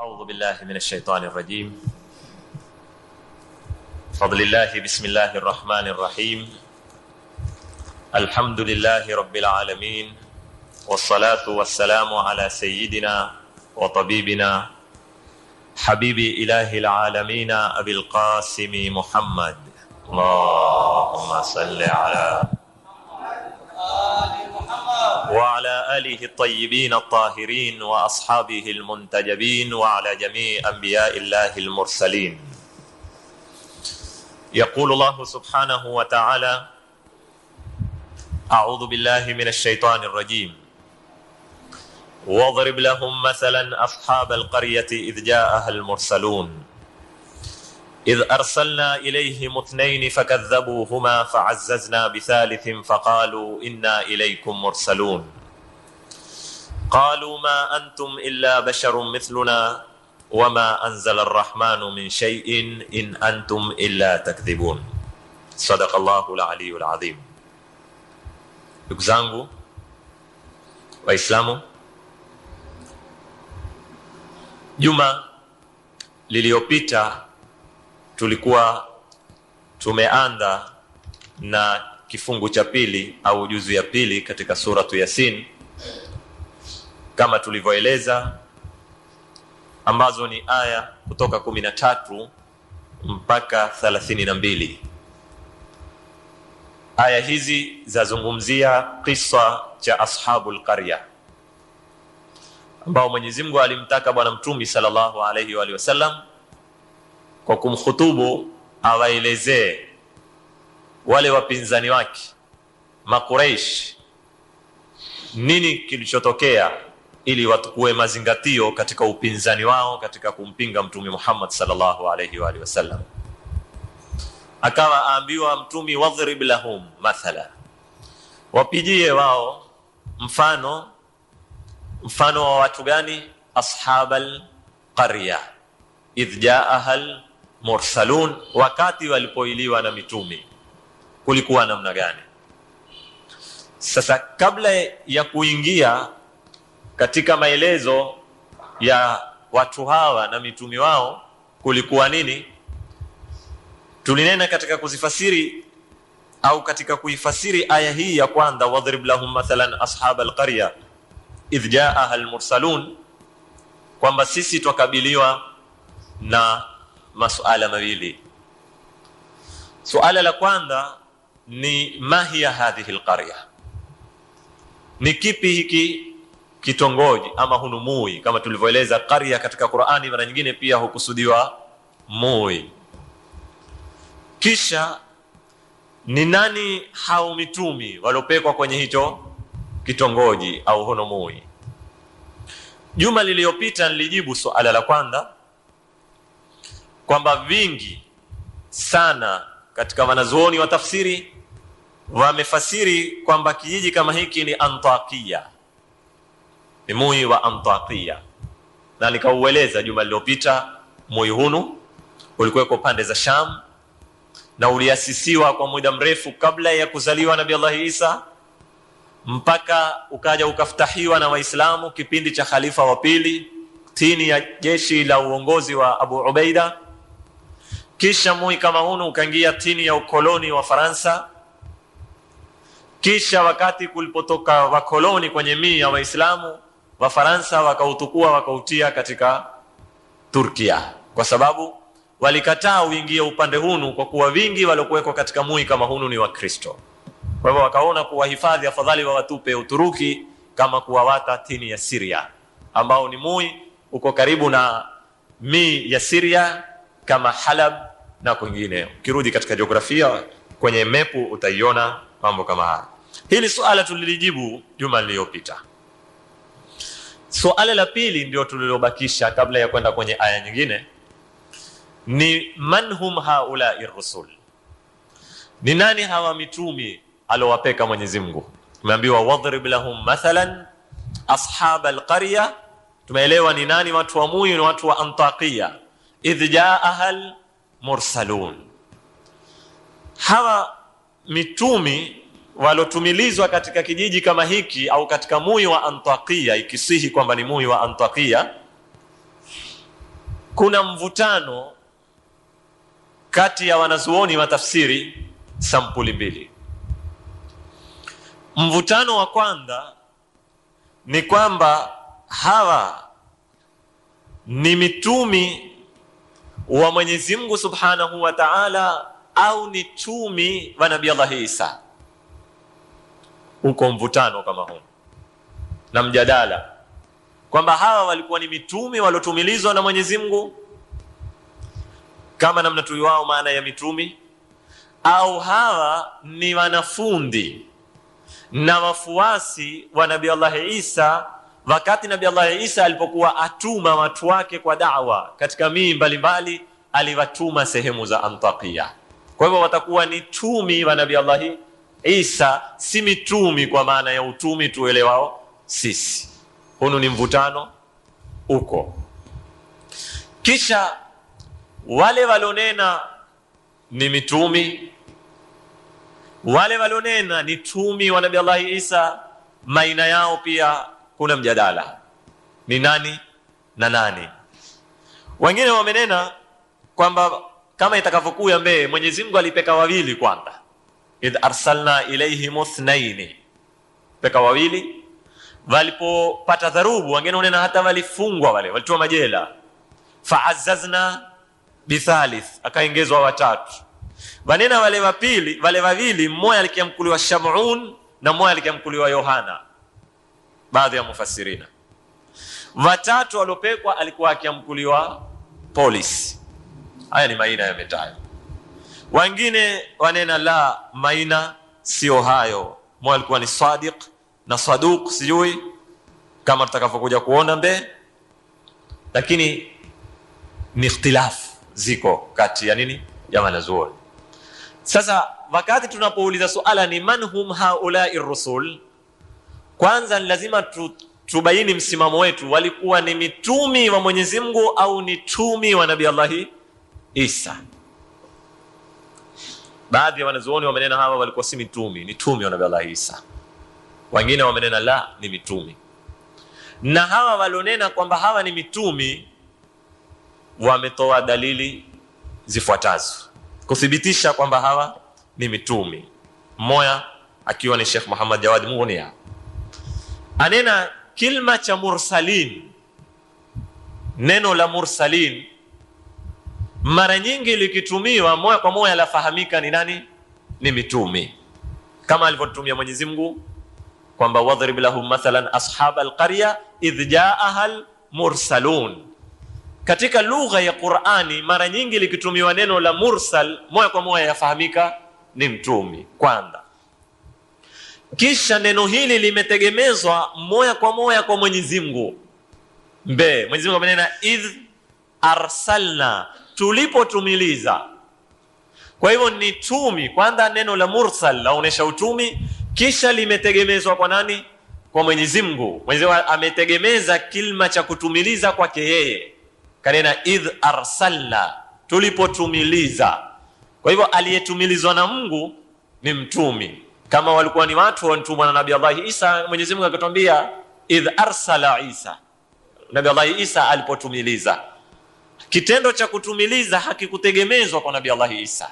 أعوذ بالله من الشيطان الرجيم. فضل الله بسم الله الرحمن الرحيم. الحمد لله رب العالمين، والصلاة والسلام على سيدنا وطبيبنا حبيب إله العالمين أبي القاسم محمد. اللهم صل على وعلى آله الطيبين الطاهرين وأصحابه المنتجبين وعلى جميع أنبياء الله المرسلين. يقول الله سبحانه وتعالى: أعوذ بالله من الشيطان الرجيم. واضرب لهم مثلا أصحاب القرية إذ جاءها المرسلون إذ أرسلنا إليهم 2 فكذبوهما فعززنا بثالث فقالوا إنا إليكم مرسلون قالوا ما أنتم إلا بشر مثلنا وما أنزل الرحمن من شيء إن أنتم إلا تكذبون. صدق الله العلي العظيم. Ndugu zangu Waislamu, juma lililopita tulikuwa tumeanza na kifungu cha pili au juzu ya pili katika suratu Yasin kama tulivyoeleza, ambazo ni aya kutoka 13 mpaka 32. Aya hizi zazungumzia kisa cha ashabul qarya ambao Mwenyezi Mungu alimtaka bwana Mtume sallallahu alayhi wa sallam kwa kumkhutubu awaelezee wale wapinzani wake Makuraish nini kilichotokea, ili watukue mazingatio katika upinzani wao katika kumpinga Mtume Muhammad sallallahu alayhi wa sallam. Akawa aambiwa Mtume, wadhrib lahum mathala, wapigie wao mfano wa watu gani? Ashabal qarya idh jaahal mursalun, wakati walipoiliwa na mitume kulikuwa namna gani? Sasa kabla ya kuingia katika maelezo ya watu hawa na mitume wao kulikuwa nini, tulinena katika kuzifasiri au katika kuifasiri aya hii ya kwanza, wadhrib lahum mathalan ashabal qarya idh jaahal mursalun, kwamba sisi tukabiliwa na masuala mawili. Suala la kwanza ni mahiya hadhihi alqarya, ni kipi hiki kitongoji ama hunumui. Kama tulivyoeleza, qarya katika Qur'ani mara nyingine pia hukusudiwa mui. Kisha ni nani hao mitumi walopekwa kwenye hicho kitongoji au hunumui? Juma lililopita nilijibu suala la kwanza kwamba vingi sana katika wanazuoni wa tafsiri wamefasiri kwamba kijiji kama hiki ni Antakia, ni mui wa Antakia, na nikaueleza juma lililopita mui hunu ulikuwa pande za Sham na uliasisiwa kwa muda mrefu kabla ya kuzaliwa Nabii Allah Isa, mpaka ukaja ukaftahiwa na Waislamu kipindi cha khalifa wa pili chini ya jeshi la uongozi wa Abu Ubaida. Kisha mui kama hunu ukaingia chini ya ukoloni wa Faransa. Kisha wakati kulipotoka wakoloni kwenye mii ya Waislamu, wa Faransa wakautukua wakautia katika Turkia, kwa sababu walikataa uingie upande hunu kwa kuwa vingi waliokuweko katika mui kama hunu ni Wakristo. Kwa hivyo wakaona kuwahifadhi afadhali wa watupe Uturuki kama kuwawata chini ya Syria, ambao ni mui uko karibu na mii ya Syria kama Halab na kwingine. Ukirudi katika jiografia kwenye mepu utaiona mambo kama haya. Hili suala tulilijibu juma lililopita. Suala la pili ndio tulilobakisha kabla ya kwenda kwenye aya nyingine, ni manhum haula'i rusul, ni nani hawa mitumi alowapeka Mwenyezi Mungu. Tumeambiwa wadhrib lahum mathalan ashabal qarya, tumeelewa ni nani watu wa Mui na watu wa Antakia. Idh jaahal mursalun, hawa mitumi walotumilizwa katika kijiji kama hiki au katika Mui wa Antakia, ikisihi kwamba ni Mui wa Antakia, kuna mvutano kati ya wanazuoni wa tafsiri sampuli mbili. Mvutano wa kwanza ni kwamba hawa ni mitumi wa Mwenyezi Mungu Subhanahu wa Ta'ala au ni tumi wa Nabii Allah Isa. Uko mvutano kama huu na mjadala kwamba hawa walikuwa ni mitumi waliotumilizwa na Mwenyezi Mungu kama namna tuliwao maana ya mitumi, au hawa ni wanafundi na wafuasi wa Nabii Allah Isa wakati Nabii Allah Isa alipokuwa atuma watu wake kwa da'wa katika miji mbalimbali, aliwatuma sehemu za Antakia. Kwa hivyo watakuwa ni tumi wa Nabii Allah Isa, si mitumi kwa maana ya utumi tuelewao sisi. Hunu ni mvutano uko. Kisha wale walonena ni mitumi, wale walonena ni tumi wa Nabii Allah Isa, maina yao pia kuna mjadala ni nani na nani. Wengine wamenena kwamba kama itakavyokuwa mbele, Mwenyezi Mungu alipeka wawili kwanza, idh arsalna ilayhim ithnaini, peka wawili. Walipopata dharubu, wengine wanena hata walifungwa, wale walitoa majela, fa'azzazna bithalith, akaongezwa watatu. Wanena wale wapili, wale wawili, mmoja alikiamkuliwa Shamun na mmoja alikiamkuliwa Yohana, baadhi ya mufassirina. Watatu walopekwa alikuwa akiamkuliwa Polisi. Haya ni maina yametajwa. Wengine wanena la, maina sio hayo, mmoja alikuwa ni Sadiq na Saduq, sijui kama tutakavyokuja kuona mbele, lakini ni ikhtilaf ziko kati ya nini ya wanazuoni. Sasa wakati tunapouliza suala ni man hum haula'i rusul, kwanza ni lazima tubaini msimamo wetu, walikuwa ni mitumi wa Mwenyezi Mungu au ni tumi wa Nabii Allah Isa. Baadhi ya wanazuoni wamenena hawa walikuwa si mitumi, ni tumi wa Nabii Allah Isa. Wengine wamenena la, ni mitumi. Na hawa walionena kwamba hawa ni mitumi wametoa dalili zifuatazo kuthibitisha kwamba hawa ni mitumi. Mmoja akiwa ni Sheikh Muhammad Jawad Mughniya, anena kilma cha mursalin, neno la mursalin mara nyingi likitumiwa moja kwa moja lafahamika ni nani, ni mitumi, kama alivyotumia Mwenyezi Mungu kwamba wadhrib lahum mathalan ashab alqarya idh jaaha almursalun. Katika lugha ya Qur'ani mara nyingi likitumiwa neno la mursal moja kwa moja yafahamika ni mtumi kwanza. Kisha neno hili limetegemezwa moja kwa moja kwa Mwenyezi Mungu. Mwenyezi Mungu amenena idh arsalna, tulipotumiliza. Kwa hivyo ni tumi kwanza, neno la mursal laonesha utumi, kisha limetegemezwa kwa nani? Kwa Mwenyezi Mungu. Mwenyezi Mungu ametegemeza kilma cha kutumiliza kwake yeye, kanena idh arsalna, tulipotumiliza. Kwa hivyo aliyetumilizwa na Mungu ni mtumi. Kama walikuwa ni watu wanatumwa na Nabii Allah Isa, Mwenyezi Mungu akatwambia idh arsala Isa, Nabii Allah Isa alipotumiliza. Kitendo cha kutumiliza hakikutegemezwa kwa Nabii Allah Isa,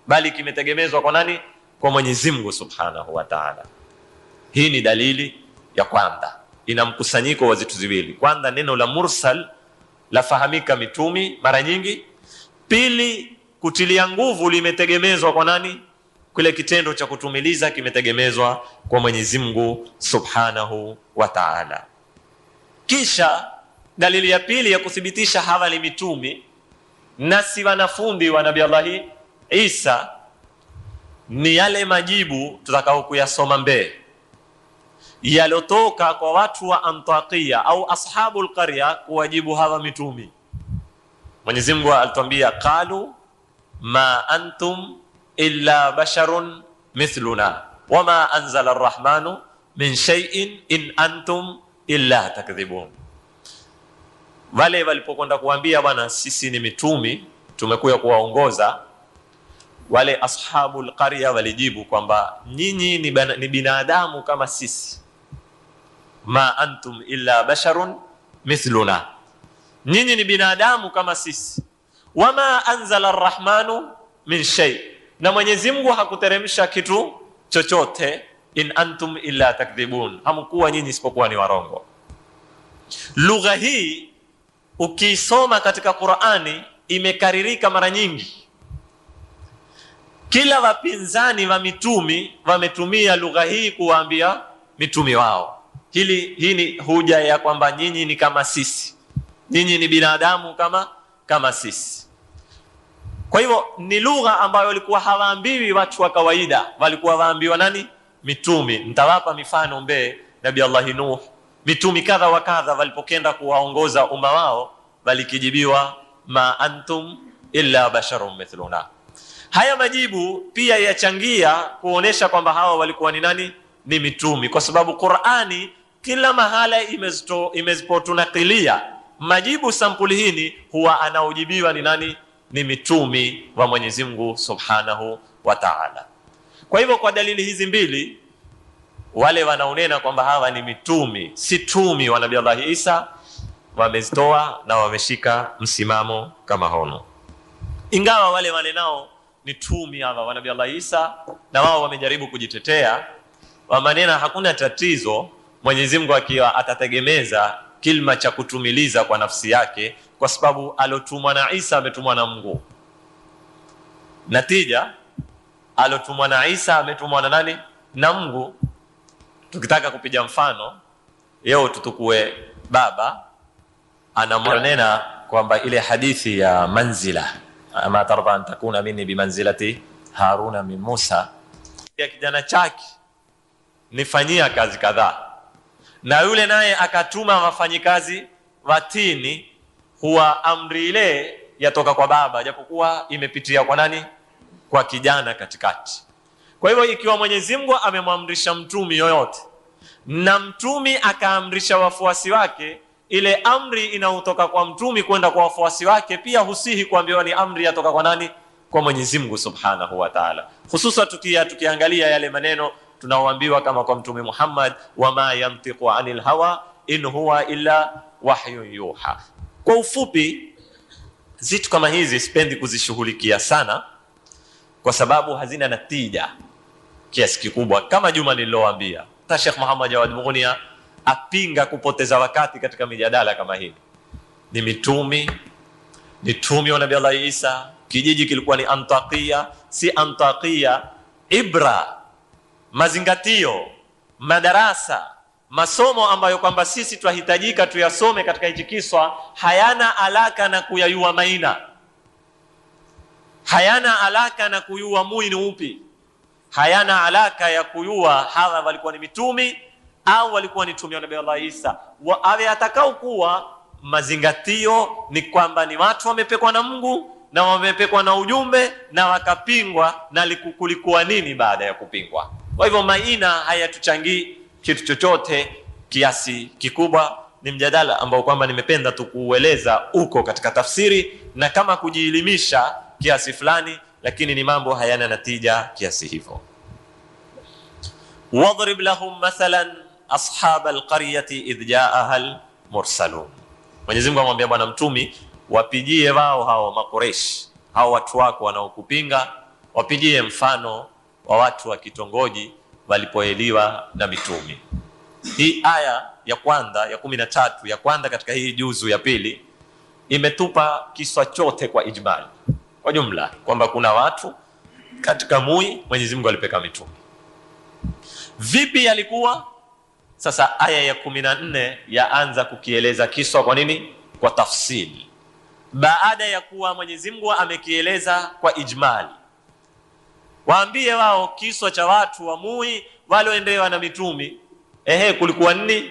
bali kimetegemezwa kwa nani? Kwa Mwenyezi Mungu Subhanahu wa Ta'ala. Hii ni dalili ya kwanza, ina mkusanyiko wa vitu viwili. Kwanza neno la mursal lafahamika mitumi mara nyingi. Pili, kutilia nguvu limetegemezwa kwa nani? Kile kitendo cha kutumiliza kimetegemezwa kwa Mwenyezi Mungu Subhanahu wa Ta'ala. Kisha dalili ya pili ya kuthibitisha hawa ni mitumi na si wanafundi wa Nabii Allah Isa ni yale majibu tutakao kuyasoma mbele yalotoka kwa watu wa Antakia au ashabul qarya kuwajibu hawa mitumi. Mwenyezi Mungu alitwambia qalu ma antum illa basharun mithluna wama anzala arrahmanu min shay'in in antum illa takdhibun. Wale walipokwenda kuambia bwana sisi ni mitumi tumekuja kuwaongoza, wale ashabul qarya walijibu kwamba nyinyi ni binadamu kama sisi, ma antum illa basharun mithluna, nyinyi ni binadamu kama sisi. Wama anzala arrahmanu min shay, na Mwenyezi Mungu hakuteremsha kitu chochote. In antum illa takdhibun, hamkuwa nyinyi isipokuwa ni warongo. Lugha hii ukisoma katika Qur'ani imekaririka mara nyingi. Kila wapinzani wa mitumi wametumia lugha hii kuwaambia mitumi wao. Hii ni hoja ya kwamba nyinyi ni kama sisi, nyinyi ni binadamu kama sisi. Kwa hivyo ni lugha ambayo walikuwa hawaambiwi watu wa kawaida, walikuwa waambiwa nani? Mitumi. Nitawapa mifano Nabii Allah Nuh, mitumi kadha wa kadha walipokenda kuwaongoza umma wao walikijibiwa ma antum illa basharun mithluna. Haya majibu pia yachangia kuonesha kwamba hawa walikuwa ni nani? Ni mitumi, kwa sababu Qur'ani kila mahala imezipotunakilia majibu sampuli hii huwa anaojibiwa ni nani? Ni mitumi wa Mwenyezi Mungu Subhanahu wa Ta'ala. Kwa hivyo kwa dalili hizi mbili, wale wanaonena kwamba hawa ni mitumi si tumi wa Nabii Allah Isa wamezitoa na wameshika msimamo kama hono. Ingawa wale nao ni tumi hawa wa Nabii Allah Isa, na wao wamejaribu kujitetea, wamanena hakuna tatizo Mwenyezi Mungu akiwa atategemeza kilma cha kutumiliza kwa nafsi yake, kwa sababu alotumwa na Isa ametumwa na Mungu. Natija alotumwa na Isa ametumwa na nani? Na Mungu. Tukitaka kupiga mfano, leo tutukue baba anamwonena kwamba ile hadithi ya manzila, ama tarda an takuna minni bimanzilati Haruna min Musa, ya kijana chake nifanyia kazi kadhaa, na yule naye akatuma wafanyikazi watini, huwa amri ile yatoka kwa baba, japokuwa imepitia kwa nani? Kwa kijana katikati. Kwa hivyo ikiwa Mwenyezi Mungu amemwamrisha mtumi yoyote na mtumi akaamrisha wafuasi wake, ile amri inayotoka kwa mtumi kwenda kwa wafuasi wake pia husihi kuambiwa ni amri yatoka kwa nani? Kwa Mwenyezi Mungu Subhanahu wa Ta'ala. Hususa tukiangalia yale maneno tunaoambiwa kama kwa Mtume Muhammad, wama yantiqu anil hawa in huwa illa wahyun yuha. Kwa ufupi, zitu kama hizi sipendi kuzishughulikia sana, kwa sababu hazina natija kiasi kikubwa. Kama juma nililowaambia, ta Sheikh Muhammad Jawad Mughnia apinga kupoteza wakati katika mijadala kama hii. Ni mitumi wa Nabii Allah Isa, kijiji kilikuwa ni Antakia, si Antakia, ibra, mazingatio, madarasa, masomo ambayo kwamba sisi tunahitajika tuyasome katika hichi kiswa, hayana alaka na kuyayua maina, hayana alaka na kuyua mui ni upi, hayana alaka ya kuyua hawa walikuwa ni mitumi au walikuwa ni tumi wa Nabii Allah Isa. Awe atakao kuwa mazingatio ni kwamba ni watu wamepekwa na Mungu na wamepekwa na ujumbe na wakapingwa, na kulikuwa nini baada ya kupingwa. Kwa hivyo maina hayatuchangii kitu chochote kiasi kikubwa. Ni mjadala ambao kwamba nimependa tukueleza uko katika tafsiri na kama kujielimisha kiasi fulani, lakini ni mambo hayana natija kiasi hivyo. Wadrib lahum mathalan ashab alqaryati idh jaaha almursalun. Mwenyezi Mungu amwambia bwana mtumi, wapigie wao hao Makureshi, hao watu wako wanaokupinga, wapigie mfano wa watu wa kitongoji walipoeliwa na mitumi. Hii aya ya kwanza ya 13 ya kwanza katika hii juzu ya pili imetupa kiswa chote kwa ijmali, kwa jumla, kwamba kuna watu katika mui Mwenyezi Mungu alipeka mitumi. Vipi alikuwa? Sasa aya ya 14 yaanza kukieleza kiswa. Kwa nini? Kwa tafsili. Baada ya kuwa Mwenyezi Mungu amekieleza kwa ijmali, waambie wao kiswa cha watu wa mui walioendewa na mitumi. Kulikuwa nini?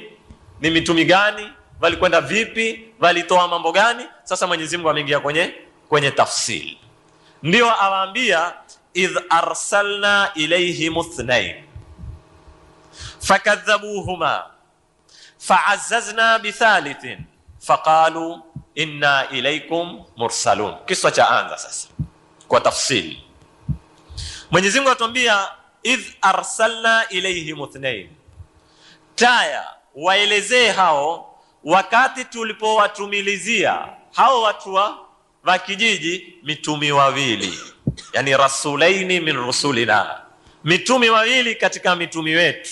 Ni mitumi gani? Walikwenda vipi? Walitoa mambo gani? Sasa Mwenyezi Mungu ameingia kwenye tafsili. Ndio awaambia idh arsalna ilayhim ithnain fakadhabuhuma fa'azzazna bithalithin faqalu inna ilaykum mursalun. Kiswa cha anza sasa kwa tafsili. Mwenyezi Mungu atuambia idh arsalna ilayhim ithnain, taya waelezee hao wakati tulipowatumilizia hao watu wa kijiji mitumi wawili, yani rasulaini min rusulina, mitumi wawili katika mitumi wetu.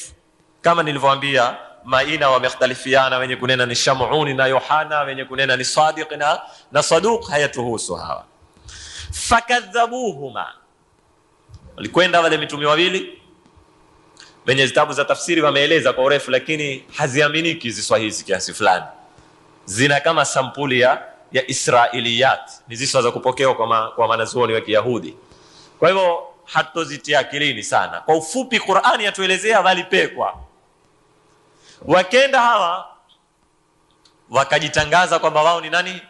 Kama nilivyowaambia, maina wamekhtalifiana, wenye kunena ni Shamuuni na Yohana, wenye kunena ni Sadiq na Saduq, hayatuhusu hawa. Fakadhabuhuma, walikwenda wale mitumi wawili. Wenye zitabu za tafsiri wameeleza kwa urefu, lakini haziaminiki hizi swahizi kiasi fulani, zina kama sampuli ya Israiliyat, ni ziswa za kupokewa kwa wanazuoni wa Kiyahudi. Kwa hivyo hatozitia akilini sana. Kwa ufupi, Qur'ani yatuelezea walipekwa, wakenda hawa wakajitangaza kwamba wao ni nani?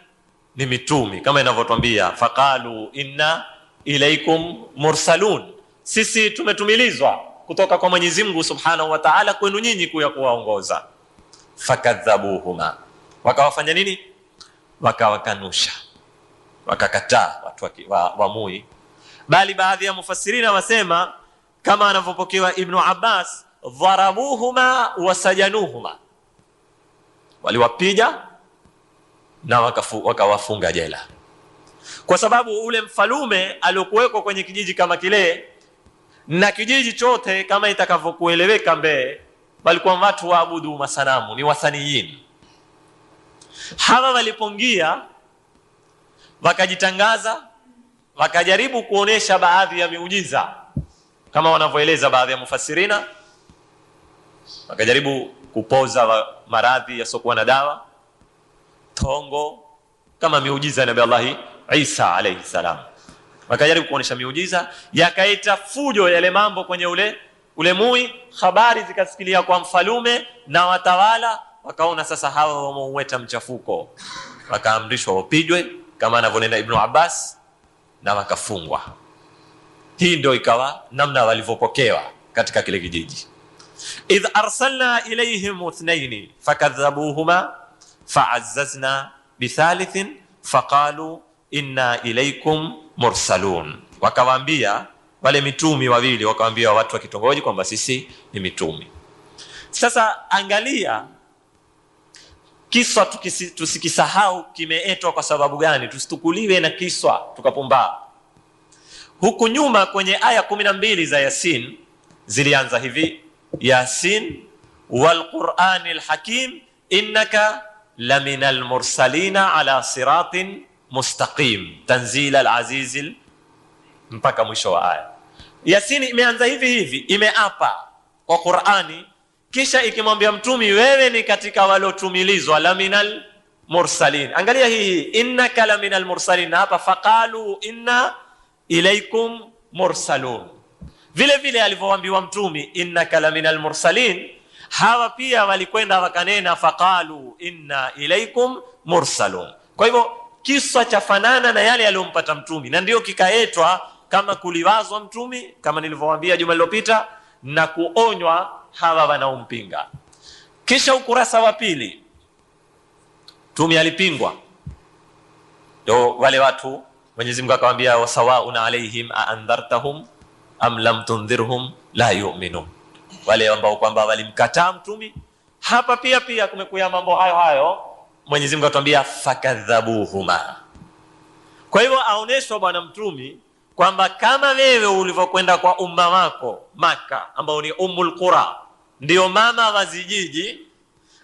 Ni mitumi, kama inavyotuambia faqalu inna ilaikum mursalun, sisi tumetumilizwa kutoka kwa Mwenyezi Mungu Subhanahu wa Ta'ala kwenu nyinyi kuya kuwaongoza. Fakadhabuhuma, wakawafanya nini? Wakawakanusha, wakakataa watu wa Mui. Bali baadhi ya mufassirina wasema kama anavyopokewa Ibn Abbas, dharabuhuma wasajanuhuma, waliwapiga na wakawafunga jela, kwa sababu ule mfalume aliokuweko kwenye kijiji kama kile na kijiji chote kama itakavyokueleweka mbele, walikuwa watu waabudu masanamu, ni wathaniyin. Hawa walipongia wakajitangaza, wakajaribu kuonesha baadhi ya miujiza kama wanavyoeleza baadhi ya mufassirina, wakajaribu kupoza maradhi yasiokuwa na dawa, tongo, kama miujiza ya Nabii Allah Isa alayhi salam. Wakajaribu kuonesha miujiza, yakaita fujo yale mambo kwenye ule Mui. Habari zikasikilia kwa mfalume na watawala, wakaona sasa hawa wameuweta mchafuko, wakaamrishwa wapijwe kama anavyonena Ibn Abbas, na wakafungwa. Hii ndio ikawa namna walivyopokewa katika kile kijiji. idh arsalna ilayhim ithnaini fakadhabuhuma fa'azzazna bithalithin faqalu inna ilaykum mursalun. Wakawaambia wale mitumi wawili, wakawaambia watu wa kitongoji kwamba sisi ni mitumi. Sasa angalia kiswa, tusikisahau kimeetwa kwa sababu gani, tusitukuliwe na kiswa tukapumbaa. Huku nyuma kwenye aya 12 za Yasin zilianza hivi: Yasin wal Qur'anil Hakim innaka laminal mursalina ala siratin mustaqim tanzilal azizil, mpaka mwisho wa aya. Yasin imeanza hivi, imeapa kwa Qur'ani, kisha ikimwambia mtumi wewe ni katika walotumilizwa, laminal mursalin. Angalia hii innaka laminal mursalin, hapa faqalu inna ilaikum mursalun. Vile vile alivyoambiwa mtumi innaka laminal mursalin, hawa pia walikwenda wakanena faqalu inna ilaikum mursalun. Kwa hivyo kisa cha fanana na yale aliyompata mtumi, na ndio kikaetwa kama kuliwazwa mtumi, kama nilivyowaambia juma lililopita, na kuonywa hawa wanaompinga. Kisha ukurasa wa pili, mtumi alipingwa, ndio wale watu Mwenyezi Mungu akamwambia wasawauna alaihim aandhartahum am lam tundhirhum la yu'minun, wale ambao kwamba walimkataa mtumi. Hapa pia kumekuya mambo hayo. Mwenyezi Mungu atuambia fakadhabuhuma. Kwa hivyo aoneshwa bwana mtumi kwamba kama wewe ulivyokwenda kwa umma wako Maka, ambao ni Ummul Qura, ndio mama wa vijiji,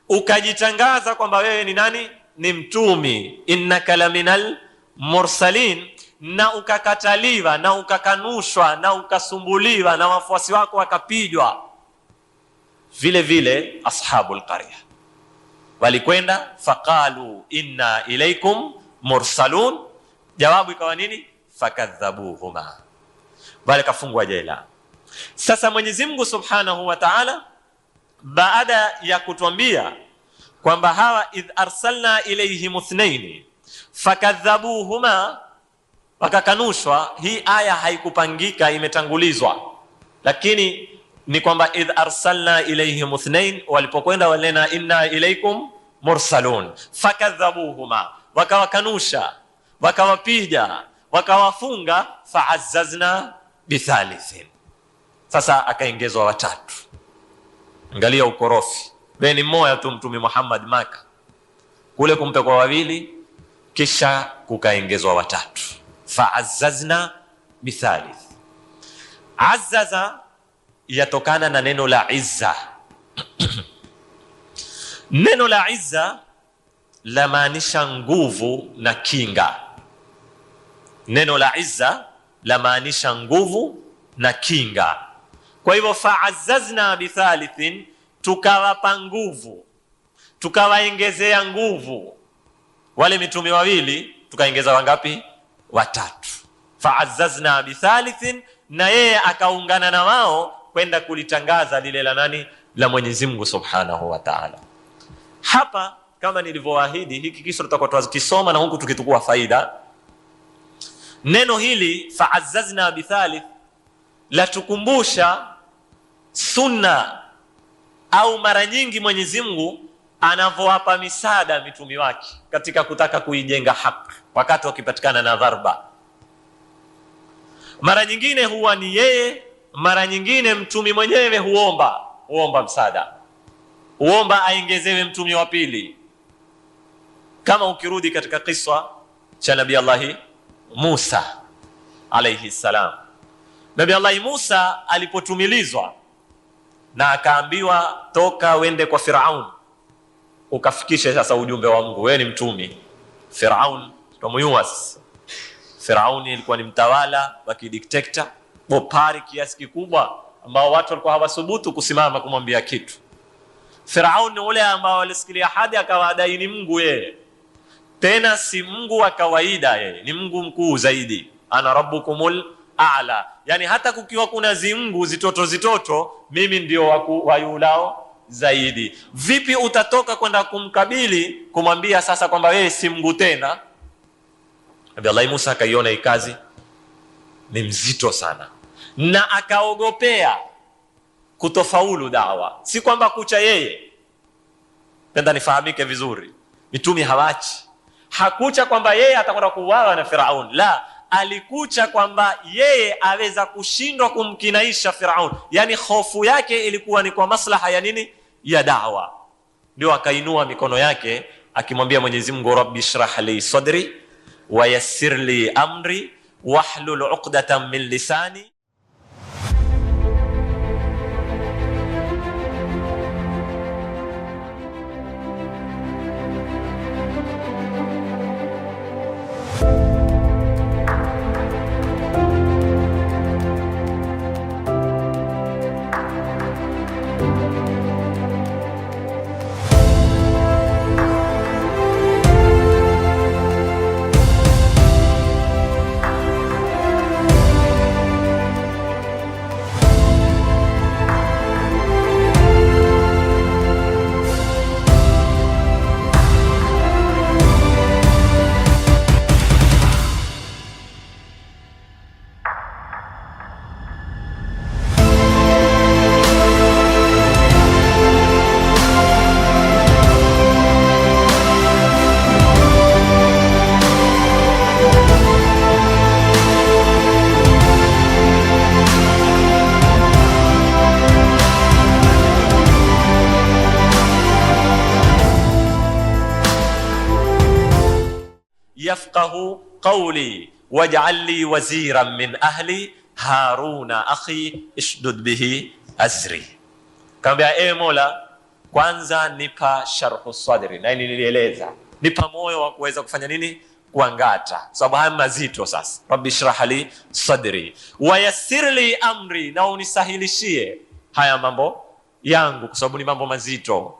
ukajitangaza kwamba wewe ni nani? Ni mtumi, innaka laminal mursalin, na ukakataliwa na ukakanushwa na ukasumbuliwa na wafuasi wako wakapijwa. Vile vile ashabul qarya walikwenda faqalu inna ilaikum mursalun, jawabu ikawa nini? Fakadhabuhuma, bali kafungwa jela. Sasa Mwenyezi Mungu Subhanahu wa Ta'ala baada ya kutuambia kwamba hawa idh arsalna ilayhim ithnaini fakadhabuhuma, wakakanushwa, hii aya haikupangika, imetangulizwa, lakini ni kwamba idh arsalna ilayhim ithnain, walipokwenda walena inna ilaykum mursalun, fakadhabuhuma, wakawakanusha, wakawapiga, wakawafunga, fa'azzazna bithalithin. Sasa akaongezwa watatu. Angalia ukorofi, beni mmoja tu mtume Muhammad Maka, kule kumpe kwa wawili, kisha kukaongezwa watatu. Fa'azzazna bithalith. Azzaza yatokana na neno la izza. Neno la izza la maanisha nguvu na kinga. Neno la izza la maanisha nguvu na kinga. Kwa hivyo fa'azzazna bithalithin, tukawapa nguvu, tukawaongezea nguvu wale mitume wawili, tukaongeza wangapi? Watatu. Fa'azzazna bithalithin, na yeye akaungana na wao kwenda kulitangaza lile la nani? La Mwenyezi Mungu Subhanahu wa Ta'ala. Hapa kama nilivyoahidi, hiki kisa tutakuwa tukisoma na huku tukitukua faida. Neno hili fa'azzazna bithalith la tukumbusha sunna, au mara nyingi Mwenyezi Mungu anavyoapa misaada mitume wake katika kutaka kuijenga haki wakati wakipatikana na dharba. Mara nyingine huwa ni yeye, mara nyingine mtume mwenyewe huomba msaada, huomba aongezewe mtume wa pili. Kama ukirudi katika kisa cha Nabii Allah Musa alayhi salam, Nabii Allah Musa alipotumilizwa na akaambiwa toka wende kwa Firaun ukafikishe sasa ujumbe wa Mungu, wewe ni mtume. Firaun tumuyuas, Firaun ilikuwa ni mtawala wa kidikteta bopari kiasi kikubwa, ambao watu walikuwa hawasubutu kusimama kumwambia kitu. Firaun ni ule ambao walisikia hadi akawadai ni Mungu yeye, tena si Mungu wa kawaida, yeye ni Mungu mkuu zaidi. Ana rabbukumul a'la, yani hata kukiwa kuna zimungu zitoto, mimi ndio wayulao zaidi. Vipi utatoka kwenda kumkabili kumwambia sasa kwamba wewe si Mungu tena? Nabii Allah Musa akaiona hii kazi ni mzito sana, na akaogopea kutofaulu dawa. Si kwamba kucha yeye, penda nifahamike vizuri, mitume hawachi. Hakucha kwamba yeye atakwenda kuuawa na Firaun, la, alikucha kwamba yeye aweza kushindwa kumkinaisha Firaun. Yani hofu yake ilikuwa ni kwa maslaha ya nini? Ya da'wa. Ndio akainua mikono yake akimwambia Mwenyezi Mungu, Rabbi shrah li sadri wa yassir li amri wahlul 'uqdatan min lisani. yafqahu qawli waj'al li waziran min ahli Haruna akhi ishdud bihi azri. Kaambia, ewe Mola, kwanza nipa sharhu sadri, na nilieleza, nipa moyo wa kuweza kufanya nini? Kuangata, sababu haya mazito sasa. Rabbi shrah li sadri wa yassir li amri, na unisahilishie haya mambo yangu kwa sababu ni mambo mazito.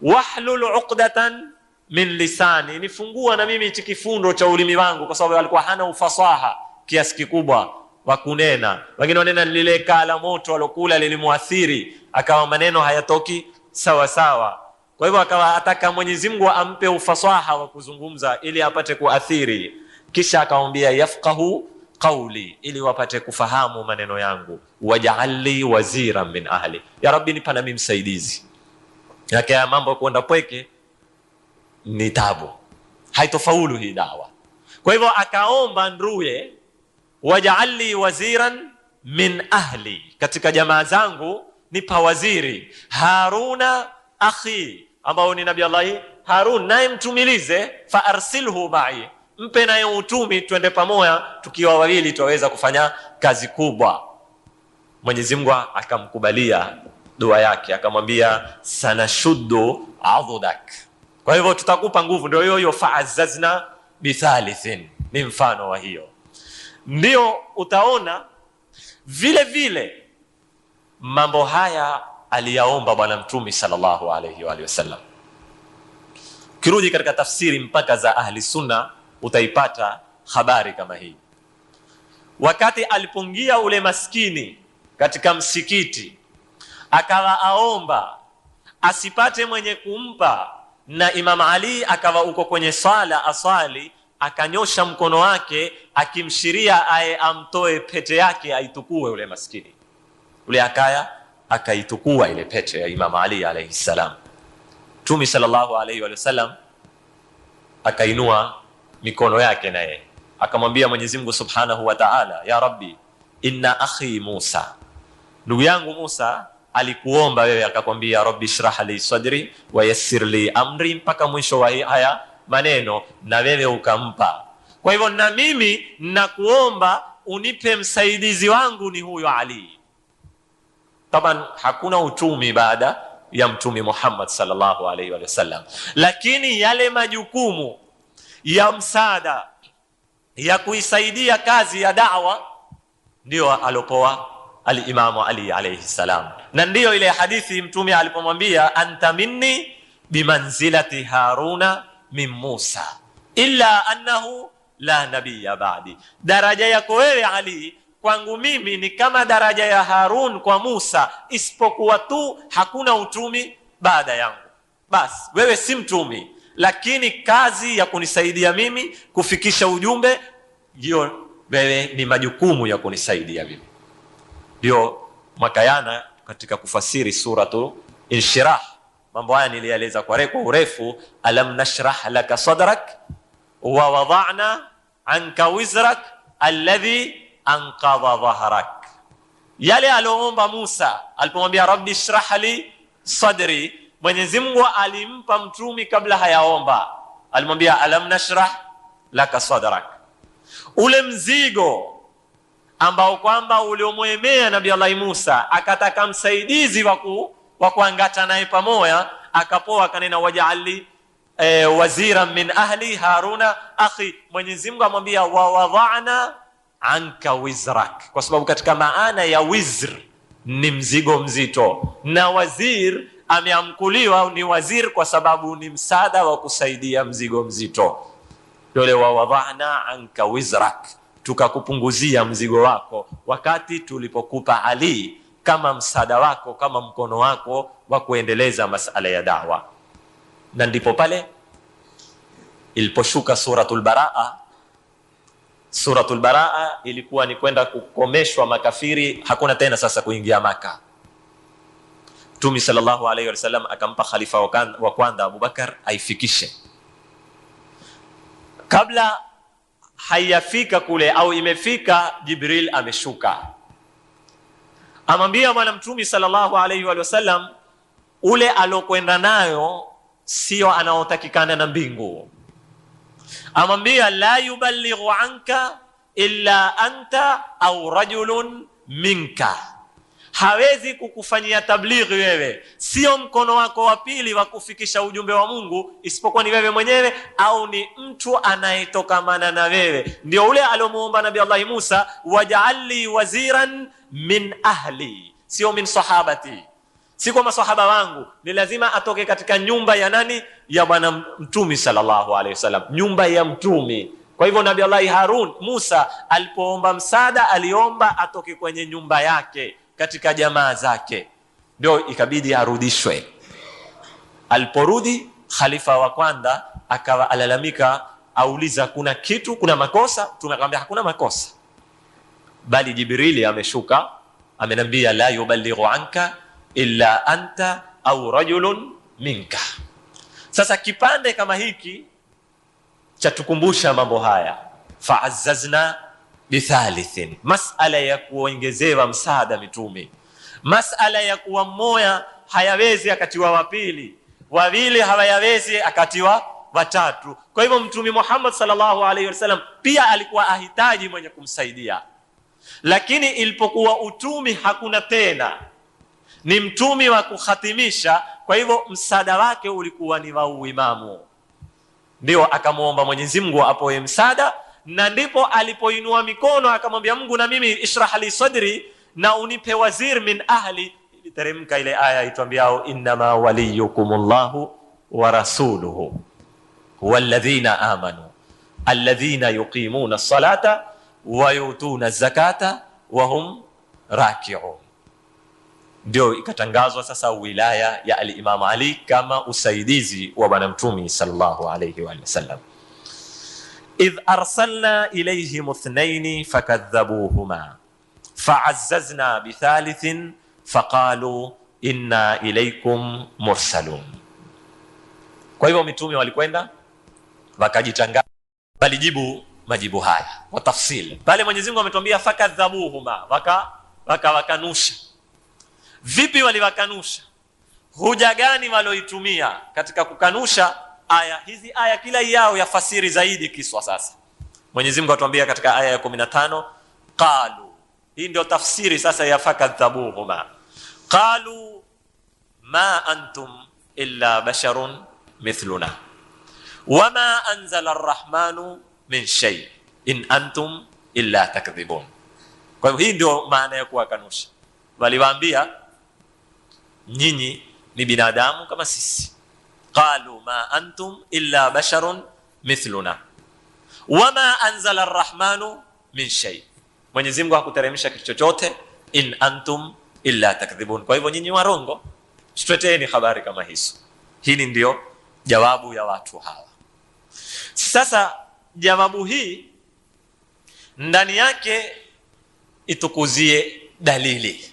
Wahlul 'uqdatan min lisani, nifungua na mimi kifundo cha ulimi wangu, kwa sababu alikuwa hana ufasaha kiasi kikubwa wa kunena. Wengine wanena lile kala moto alokula lilimuathiri, akawa maneno hayatoki sawa sawa. Kwa hivyo akawa ataka Mwenyezi Mungu ampe ufasaha wa kuzungumza ili apate kuathiri. Kisha akamwambia yafqahu qawli, ili wapate kufahamu maneno yangu. Waj'alli waziran min ahli, ya Rabbi nipa na mimi msaidizi. Yake mambo kwenda pweke ni tabu, haitofaulu hii dawa. Kwa hivyo akaomba nduye, waj'alli waziran min ahli, katika jamaa zangu nipa waziri. Haruna akhi, ambao ni Nabii Allah Harun naye mtumilize, fa arsilhu ma'i, mpe naye utumi, twende pamoja, tukiwa wawili tuweza kufanya kazi kubwa. Mwenyezi Mungu akamkubalia dua yake, akamwambia sanashuddu adhudak, kwa hivyo tutakupa nguvu. Ndio hiyo fa'azzazna bithalithin, ni mfano wa hiyo. Ndio utaona vile vile mambo haya aliyaomba bwana mtume sallallahu alayhi wa sallam. Kirudi katika tafsiri mpaka za ahli sunna utaipata habari kama hii. Wakati alipongia ule maskini katika msikiti, akawa aomba asipate mwenye kumpa, na Imam Ali akawa uko kwenye sala asali, akanyosha mkono wake akimshiria aye amtoe pete yake aitukue ule maskini. Ule akaya akaitukua ile pete ya Imam Ali alayhi salam. Mtume sallallahu alayhi wa sallam akainua mikono yake naye akamwambia Mwenyezi Mungu Subhanahu wa Ta'ala, ya Rabbi inna akhi Musa, ndugu yangu Musa alikuomba wewe, akakwambia Rabbi shrah li sadri wa yassir li amri, mpaka mwisho wa haya maneno, na wewe ukampa. Kwa hivyo na mimi nakuomba unipe msaidizi wangu ni huyo Ali. Taban hakuna utumi baada ya mtume Muhammad sallallahu alaihi wa sallam, lakini yale majukumu ya msaada ya kuisaidia kazi ya da'wa ndio alopoa al-Imam Ali alayhi salam. Na ndio ile hadithi mtume alipomwambia anta minni bimanzilati Haruna min Musa illa annahu la nabiyya ba'di, daraja yako wewe Ali kwangu mimi ni kama daraja ya Harun kwa Musa, isipokuwa tu hakuna utumi baada yangu. Bas wewe si mtumi, lakini kazi ya kunisaidia mimi kufikisha ujumbe, hiyo wewe ni majukumu ya kunisaidia mimi. Ndio makayana katika kufasiri suratu Inshirah, mambo haya nilieleza kwa urefu. Alam nashrah laka sadrak wa wada'na anka wizrak alladhi anqadha dhahrak. Yale aloomba Musa alipomwambia Rabbi shrah li sadri, Mwenyezi Mungu alimpa mtumi kabla hayaomba, alimwambia alam nashrah laka sadrak. Ule mzigo ambao kwamba uliomwemea Nabii Allah Musa, akataka msaidizi wa kuangata naye pamoja, akapoa kanena waj'alli wazira min ahli Haruna akhi. Mwenyezi Mungu amwambia wa wada'na anka wizrak, kwa sababu katika maana ya wizr ni mzigo mzito, na wazir ameamkuliwa ni wazir kwa sababu ni msaada wa kusaidia mzigo mzito. Dole wa wada'na anka wizrak, tukakupunguzia mzigo wako wakati tulipokupa Ali kama msaada wako, kama mkono wako wa kuendeleza masala ya da'wa. Na ndipo pale iliposhuka suratul Baraa. Suratul Baraa ilikuwa ni kwenda kukomeshwa makafiri, hakuna tena sasa kuingia Maka. Mtume sallallahu alayhi wasallam akampa khalifa wa kwanza Abu Bakar aifikishe. Kabla hayafika kule au imefika, Jibril ameshuka, amwambia bwana Mtume sallallahu alayhi wasallam ule alokwenda nayo sio anaotakikana na mbingu. Amwambia la yuballighu anka illa anta au rajulun minka, hawezi kukufanyia tablighi wewe, sio mkono wako wa pili wa kufikisha ujumbe wa Mungu, isipokuwa ni wewe mwenyewe au ni mtu anayetokamana na wewe. Ndio ule alomuomba Nabii Allah Musa, waj'alli waziran min ahli, sio min sahabati, si kwa masahaba wangu, ni lazima atoke katika nyumba ya nani? Ya bwana Mtume sallallahu alaihi wasallam, nyumba ya Mtume. Kwa hivyo Nabii Allah Harun Musa alipoomba msaada, aliomba atoke kwenye nyumba yake katika jamaa zake, ndio ikabidi arudishwe. Aliporudi khalifa wa kwanza akawa alalamika, auliza kuna kitu, kuna makosa? Tumekwambia hakuna makosa, bali Jibrili ameshuka amenambia la yuballighu anka illa anta au rajulun minka. Sasa kipande kama hiki cha tukumbusha mambo haya, fa'azzazna bithalithin, masala ya kuongezewa msaada mitume, masala ya kuwa mmoja hayawezi akatiwa wa pili, wawili hawayawezi akatiwa watatu. Kwa hivyo Mtume Muhammad sallallahu alaihi wasallam pia alikuwa ahitaji mwenye kumsaidia, lakini ilipokuwa utumi hakuna tena, ni mtumi wa kukhatimisha, kwa hivyo msaada wake ulikuwa ni wa uimamu. Ndio akamuomba Mwenyezi Mungu apoe msaada, na ndipo alipoinua mikono akamwambia Mungu, na mimi ishrah li sadri, na unipe wazir min ahli. Iliteremka ile aya itwambiao innama waliyukumullahu wa rasuluhu walladhina amanu alladhina yuqimuna as-salata wa yutuna az-zakata wa hum raki'un. Ndio ikatangazwa sasa wilaya ya al-Imam Ali kama usaidizi wa bwana Mtume sallallahu alayhi wa sallam. idh arsalna ilayhim ithnayn fakadhabuhuma fa'azzazna bithalithin faqalu inna ilaykum mursalun. Kwa hivyo mitume walikwenda wakajitangaza, walijibu majibu haya kwa tafsili. Pale Mwenyezi Mungu ametuambia fakadhabuhuma, wakanusha. Vipi waliwakanusha? Hoja gani waloitumia katika kukanusha aya hizi? Aya kila yao yafasiri zaidi kiswa. Sasa Mwenyezi Mungu atuambia katika aya ya 15 qalu, hii ndio tafsiri sasa ya fakadhabuhuma. Qalu ma antum illa basharun mithluna wama anzala arrahmanu min shay in antum illa takdhibun. Kwa hivyo hii ndio maana ya kuwakanusha. Waliwaambia nyinyi ni binadamu kama sisi. Qalu ma antum illa basharun mithluna wama anzala arrahmanu min shay, Mwenyezi Mungu hakuteremsha kitu chochote, in antum illa takdhibun. Kwa hivyo nyinyi warongo, tuteteni habari kama hizo. Hili ndio jawabu ya watu hawa. Sasa jawabu hii ndani yake itukuzie dalili.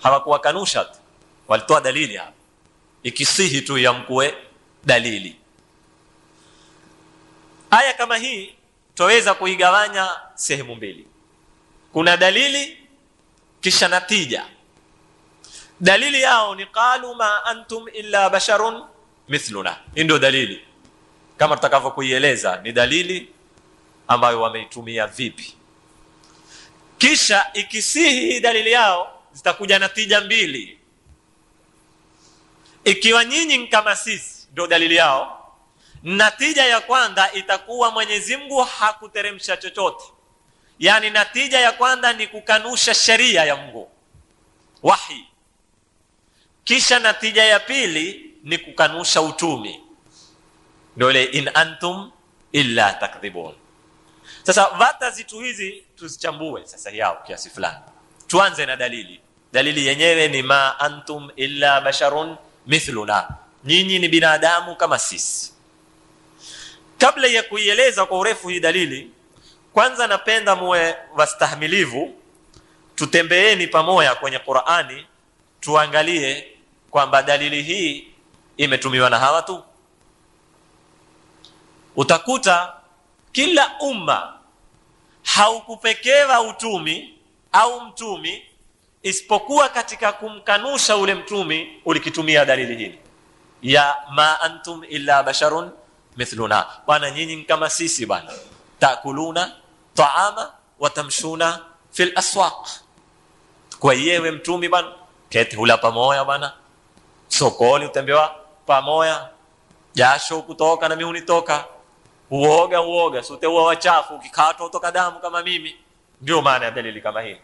Hawakuwakanusha, walitoa dalili hapa, ikisihi tu ya mkue dalili. Aya kama hii tuweza kuigawanya sehemu mbili. Kuna dalili kisha natija. Dalili yao ni qalu ma antum illa basharun mithluna. Hii ndio dalili kama tutakavyokuieleza, ni dalili ambayo wameitumia vipi. Kisha ikisihi dalili yao zitakuja natija mbili. Ikiwa nyinyi kama sisi, ndio dalili yao. Natija ya kwanza itakuwa Mwenyezi Mungu hakuteremsha chochote, yani natija ya kwanza ni kukanusha sheria ya Mungu, wahi. Kisha natija ya pili ni kukanusha utumi, ndio ile in antum illa takdhibun. Sasa vata zitu hizi tuzichambue sasa yao kiasi fulani. Tuanze na dalili. Dalili yenyewe ni ma antum illa basharun mithluna, nyinyi ni binadamu kama sisi. Kabla ya kuieleza kwa urefu hii dalili, kwanza napenda muwe wastahimilivu, tutembeeni pamoja kwenye Qur'ani, tuangalie kwamba dalili hii imetumiwa na hawa tu. Utakuta kila umma haukupekewa utumi au mtumi isipokuwa katika kumkanusha ule mtumi ulikitumia dalili hii ya ma antum illa basharun mithluna. Bwana nyinyi kama sisi bwana, takuluna taama wa tamshuna fil aswaq. Kwa yewe mtumi bwana, keti hula pamoja bwana, sokoni utembewa pamoja, jasho kutoka na mimi unitoka, uoga sote huwa wachafu, ukikatwa utoka damu kama mimi. Ndio maana ya dalili kama hii.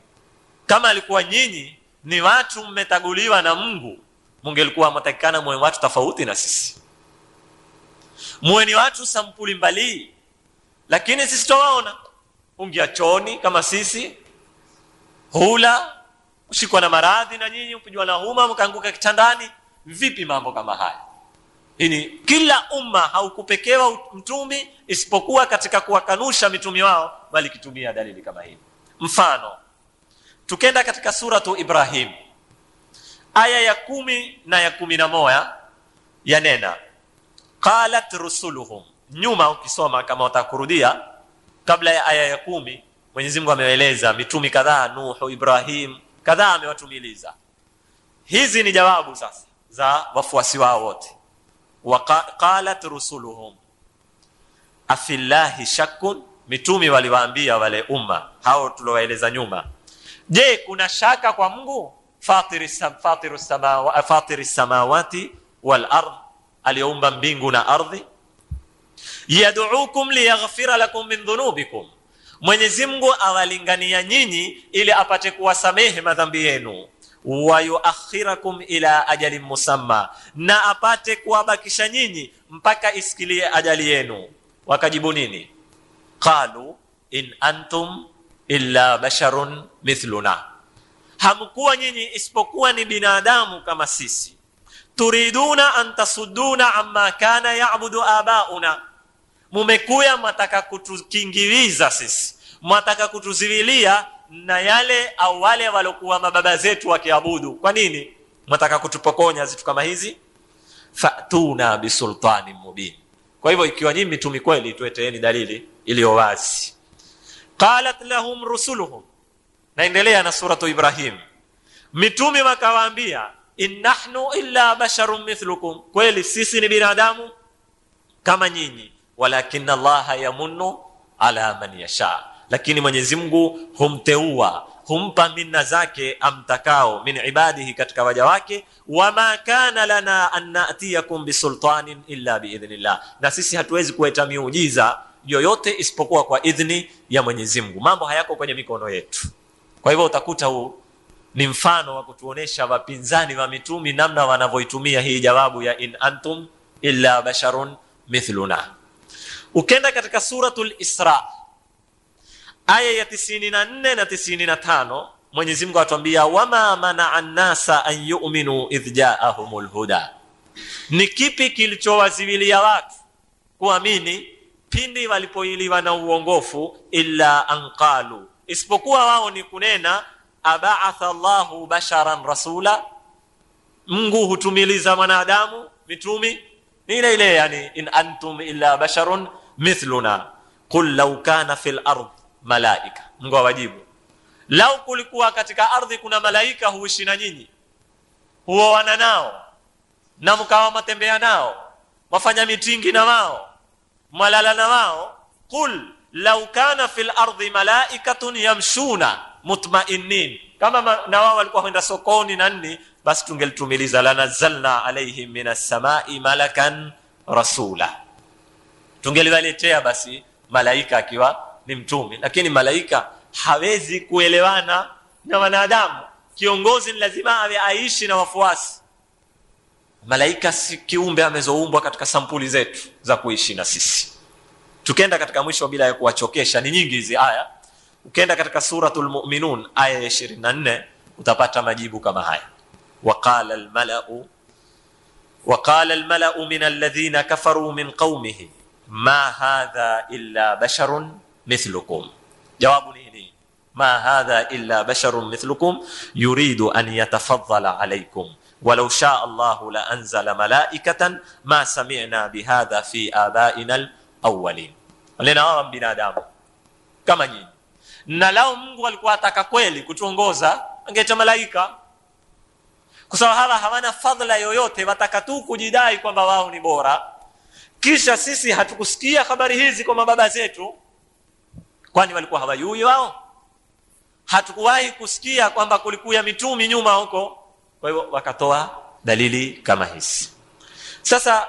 Kama alikuwa nyinyi ni watu mmetaguliwa na Mungu, mungelikuwa mtakikana mwe watu tofauti na sisi, mwe ni watu sampuli mbali. Lakini sisi tuwaona ungia choni kama sisi, hula ushikwa na maradhi, na nyinyi upijwa na homa mkaanguka kitandani. Vipi mambo kama haya? Ini kila umma haukupekewa mtumi isipokuwa katika kuwakanusha mitumi wao, bali kitumia dalili kama hii. Mfano, tukenda katika suratu Ibrahim aya ya 10 na ya 11 yanena qalat rusuluhum. Nyuma ukisoma kama utakurudia, kabla ya aya ya 10 Mwenyezi Mungu ameeleza mitumi kadhaa, Nuhu, Ibrahim, kadhaa amewatumiliza. Hizi ni jawabu sasa za wafuasi wao wote. Qalat rusuluhum afillahi shakkun, mitumi waliwaambia wale umma hao tulowaeleza nyuma, je, kuna shaka kwa Mungu? Fatiris samawati wal ardh, aliumba mbingu na ardhi. Yad'ukum liyaghfira lakum min dhunubikum, Mwenyezi Mungu awalingania nyinyi ili apate kuwasamehe madhambi yenu. Wa yuakhirakum ila ajalin musamma, na apate kuwabakisha nyinyi mpaka isikilie ajali yenu. Wakajibu nini? Qalu in antum illa basharun mithluna, hamkuwa nyinyi isipokuwa ni binadamu kama sisi. Turiduna an tasudduna amma kana ya'budu abauna, mumekuya mwataka kutukingiliza sisi, mwataka kutuzivilia na yale au wale walokuwa mababa zetu wakiabudu. Kwa nini mwataka kutupokonya zitu kama hizi? Fatuna bisultanin mubin, kwa hivyo ikiwa nyinyi mitumi kweli, tueteeni dalili iliyo wazi. Qalat lahum rusuluhum, naendelea na suratu Ibrahim, mitumi wakawaambia, in nahnu illa basharun mithlukum, kweli sisi ni binadamu kama nyinyi, walakinna Allaha yamunnu ala man yasha, lakini Mwenyezi Mungu humteua, humpa minna zake amtakao min ibadihi, katika waja wake. Wama kana lana an na'tiyakum bisultanin illa biidhnillah, na sisi hatuwezi kuleta miujiza yoyote isipokuwa kwa idhni ya Mwenyezi Mungu, mambo hayako kwenye mikono yetu. Kwa hivyo utakuta huu ni mfano wa kutuonesha wapinzani wa mitumi namna wanavyoitumia hii jawabu ya in antum illa basharun mithluna. Ukenda katika suratul Isra aya ya 94 na 95, Mwenyezi Mungu atuambia, wama mana'a an-nasa an yu'minu idh ja'ahumul huda, ni kipi kilichowaziwilia watu kuamini pindi walipoiliwa na uongofu? Illa anqalu, isipokuwa wao ni kunena, aba'atha Allahu basharan rasula, Mungu hutumiliza mwanadamu mitumi. Ni ile ile, yani in antum illa basharun mithluna. Qul law kana fil ard malaika, Mungu awajibu, lau kulikuwa katika ardhi kuna malaika huishi na nyinyi, huoana nao na mkawa matembea nao, wafanya mitingi na wao, malala na wao. Qul law kana fil ardi malaikatun yamshuna mutmainnin, kama na wao walikuwa kwenda sokoni na nini, basi tungelitumiliza la nazalna alaihim minas samai malakan rasula, tungeliwaletea basi malaika akiwa ni mtume. Lakini malaika hawezi kuelewana na wanadamu, kiongozi ni lazima awe aishi na wafuasi. Malaika si kiumbe amezoumbwa katika sampuli zetu za kuishi na sisi. Tukenda katika mwisho bila ya kuwachokesha, ni nyingi hizi aya. Ukenda katika suratul Mu'minun aya ya 24 utapata majibu kama haya. وقال الملأ من الذين كفروا من قومه ما هذا إلا بشر مثلكم. جوابني هنا ما هذا إلا بشر مثلكم يريد أن يتفضل عليكم ولو شاء الله لأنزل ملائكة ما سمعنا بهذا في آبائنا الأولين. لنا wao binadamu kama nyinyi, na lao Mungu alikuwa ataka kweli kutuongoza angeita malaika, kwa sababu hawa hawana fadhila yoyote, wataka tu kujidai kwamba wao ni bora. Kisha sisi hatukusikia habari hizi kwa mababa zetu, kwani walikuwa hawajui wao? Hatukuwahi kusikia kwamba kulikuwa mitumi nyuma huko. Kwa hivyo wakatoa dalili kama hizi. Sasa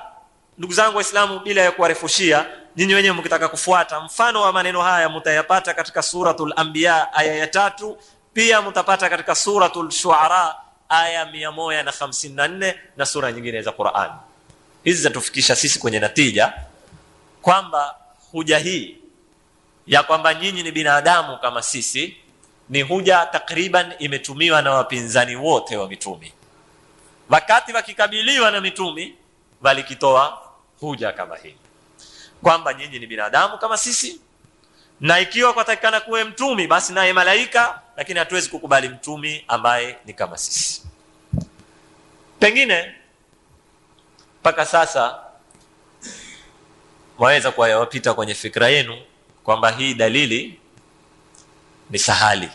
ndugu zangu Waislamu, bila ya kuwarefushia, nyinyi wenyewe mkitaka kufuata mfano wa maneno haya mtayapata katika suratul Anbiya aya ya 3, pia mtapata katika suratul Shuara aya 154 na sura nyingine za Qur'an. Hizi zatufikisha sisi kwenye natija kwamba hoja hii ya kwamba nyinyi ni binadamu kama sisi ni hoja takriban imetumiwa na wapinzani wote wa mitumi. Wakati wakikabiliwa na mitumi walikitoa hoja kama hii kwamba nyinyi ni binadamu kama sisi, na ikiwa kwatakikana kuwe mtumi basi naye malaika, lakini hatuwezi kukubali mtumi ambaye ni kama sisi. Pengine mpaka sasa mwaweza kuwapita kwenye fikra yenu kwamba hii dalili ni sahali,